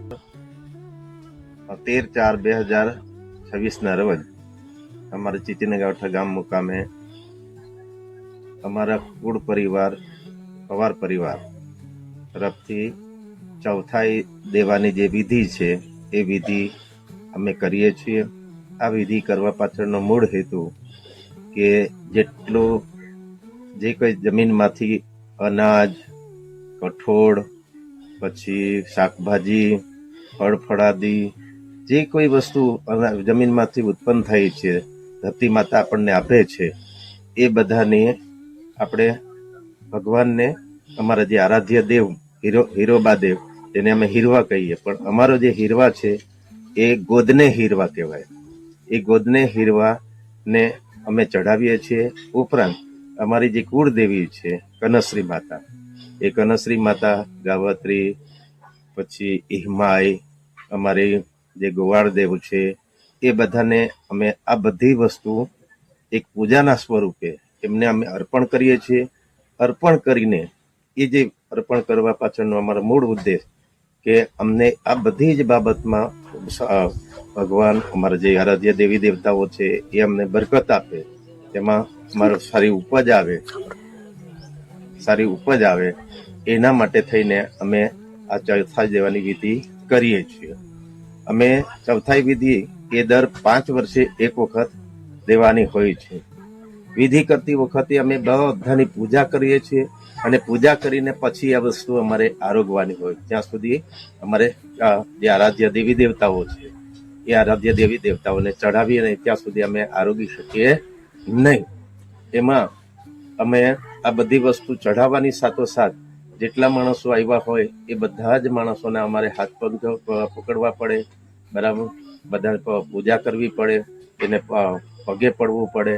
13/4/2026 રોજ અમારા ચીચીના ગાંઠા ગામ મુકામે અમારા કુળ પરિવાર પવાર પરિવાર તરફથી ચૌથાઈ દેવાની જે વિધિ છે એ વિધિ અમે કરીએ છીએ। આ વિધિ કરવા પાછળનો મૂળ હેતુ કે જેટલું જે કોઈ જમીનમાંથી અનાજ, કઠોળ, પછી શાકભાજી, ફળ ફળાદી જે કોઈ વસ્તુ જમીનમાંથી ઉત્પન્ન થઈ છે, ધરતી માતા આપણને આપે છે, એ બધાની આપણે ભગવાનને અમારા જે આરાધ્ય દેવ હીરોબા દેવ, તેને અમે હીરવા કહીએ, પણ અમારો જે હીરવા છે એ ગોદને હીરવા કહેવાય। એ ગોદને હીરવાને અમે ચઢાવીએ છીએ। ઉપરાંત અમારી જે કુળદેવી છે કનશ્રી માતા, એ કનશ્રી માતા, ગાવત્રી, પછી ઈહમાઈ, અમારી જે ગોવાળ દેવ છે, એ બધાને અમે આ બધી વસ્તુ એક પૂજાના સ્વરૂપે એમને અમે અર્પણ કરીએ છીએ। અર્પણ કરીને એ જે અર્પણ કરવા પાછળનો અમારો મૂળ ઉદ્દેશ કે અમને આ બધી જ બાબતમાં ભગવાન, અમારા જે આરાધ્ય દેવી દેવતાઓ છે એ અમને બરકત આપે, એમાં અમારો સારી ઉપજ આવે એના માટે થઈને અમે આ ચૌથાઈ દેવાની વિધિ કરીએ છીએ। અમે ચૌથાઈ વિધિ એ દર 5 વર્ષે એક વખત દેવાની હોય છે। વિધિ કરતી વખતે અમે બધાની પૂજા કરીએ છીએ અને પૂજા કરીને પછી આ વસ્તુ અમારે આરોગવાની હોય, ત્યાં સુધી અમારે જે આરાધ્ય દેવી દેવતાઓ છે એ આરાધ્ય દેવી દેવતાઓને ચઢાવી અને ત્યાં સુધી અમે આરોગી શકીએ નહીં। એમાં અમે આ બધી વસ્તુ ચઢાવવાની સાથોસાથ જેટલા માણસો આવ્યા હોય એ બધા જ માણસોને અમારે હાથ પગ પકડવા પડે, બરાબર, બધા પૂજા કરવી પડે, એને પગે પડવું પડે।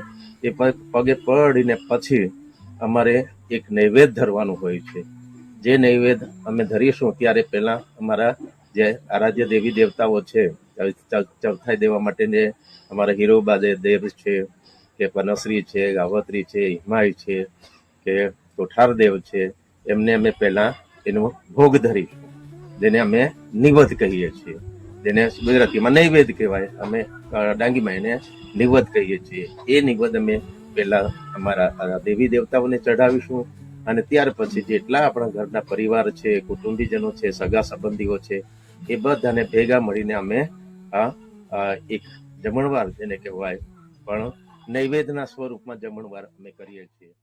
એ પગે પડીને પછી અમારે એક નૈવેદ્ય ધરવાનું હોય છે। જે નૈવેદ્ય અમે ધરીશું ત્યારે પહેલા અમારા જે આરાધ્ય દેવી દેવતાઓ છે, ચૌથાઈ દેવા માટે જે અમારા હીરોબા દેવ છે, કે પનશ્રી છે, ગાવત્રી છે, હિમાઈ છે, કે કોઠાર દેવ છે, એમને અમે પહેલા એનો ભોગ ધરીશું, જેને અમે નિવેદ કહીએ છીએ, જેને ગુજરાતીમાં નૈવેદ્ય કહેવાય, અમે ડાંગીમાં એને નિવેદ કહીએ છીએ। એ નિવેદ અમે પહેલા અમારા દેવી દેવતાઓને ચઢાવીશું અને ત્યાર પછી જેટલા આપણા ઘરના પરિવાર છે, કુટુંબીજનો છે, સગા સંબંધીઓ છે, એ બધાને ભેગા મળીને અમે આ એક જમણવાર જેને કહેવાય, પણ નૈવેદ્યના સ્વરૂપમાં જમણવાર અમે કરીએ છીએ।